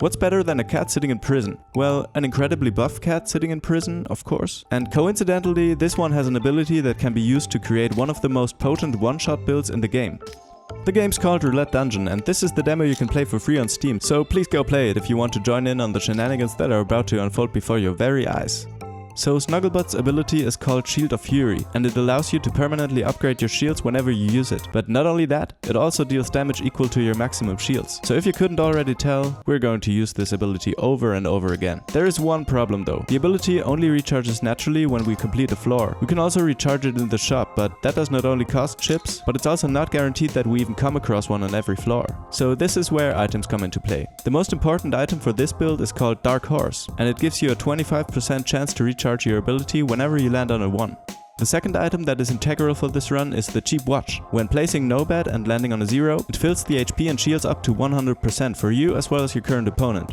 What's better than a cat sitting in prison? Well, an incredibly buff cat sitting in prison, of course. And coincidentally, this one has an ability that can be used to create one of the most potent one-shot builds in the game. The game's called Roulette Dungeon, and this is the demo you can play for free on Steam, so please go play it if you want to join in on the shenanigans that are about to unfold before your very eyes. So Snugglebutt's ability is called Shield of Fury, and it allows you to permanently upgrade your shields whenever you use it. But not only that, it also deals damage equal to your maximum shields. So if you couldn't already tell, we're going to use this ability over and over again. There is one problem though. The ability only recharges naturally when we complete a floor. We can also recharge it in the shop, but that does not only cost chips, but it's also not guaranteed that we even come across one on every floor. So this is where items come into play. The most important item for this build is called Dark Horse, and it gives you a 25% chance to recharge your ability whenever you land on a 1. The second item that is integral for this run is the Cheap Watch. When placing no bet and landing on a 0, it fills the HP and shields up to 100% for you as well as your current opponent.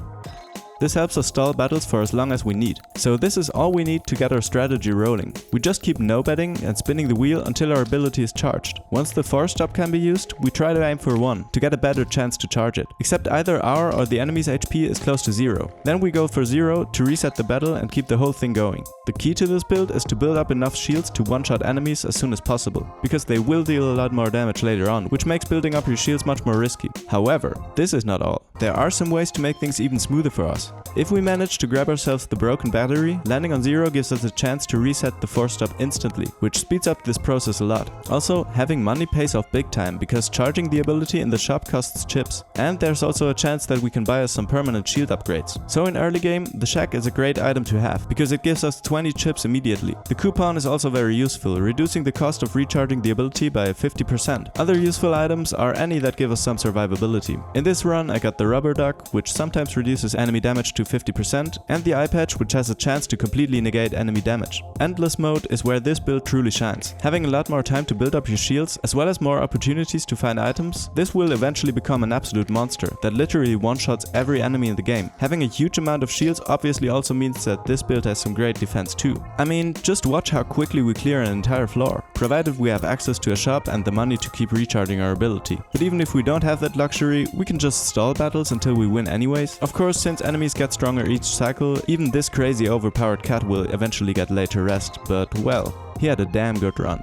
This helps us stall battles for as long as we need. So this is all we need to get our strategy rolling. We just keep no betting and spinning the wheel until our ability is charged. Once the force stop can be used, we try to aim for 1 to get a better chance to charge it. Except either our or the enemy's HP is close to 0. Then we go for 0 to reset the battle and keep the whole thing going. The key to this build is to build up enough shields to one-shot enemies as soon as possible, because they will deal a lot more damage later on, which makes building up your shields much more risky. However, this is not all. There are some ways to make things even smoother for us. If we manage to grab ourselves the broken battery, landing on 0 gives us a chance to reset the force stop instantly, which speeds up this process a lot. Also, having money pays off big time, because charging the ability in the shop costs chips. And there's also a chance that we can buy us some permanent shield upgrades. So in early game, the shack is a great item to have, because it gives us 20 chips immediately. The coupon is also very useful, reducing the cost of recharging the ability by 50%. Other useful items are any that give us some survivability. In this run I got the rubber duck, which sometimes reduces enemy damage to 50%, and the eye patch, which has a chance to completely negate enemy damage. Endless mode is where this build truly shines. Having a lot more time to build up your shields, as well as more opportunities to find items, this will eventually become an absolute monster that literally one-shots every enemy in the game. Having a huge amount of shields obviously also means that this build has some great defense too. I mean, just watch how quickly we clear an entire floor, provided we have access to a shop and the money to keep recharging our ability. But even if we don't have that luxury, we can just stall battles until we win anyways. Of course, since enemies get stronger each cycle, even this crazy overpowered cat will eventually get laid to rest, but well, he had a damn good run.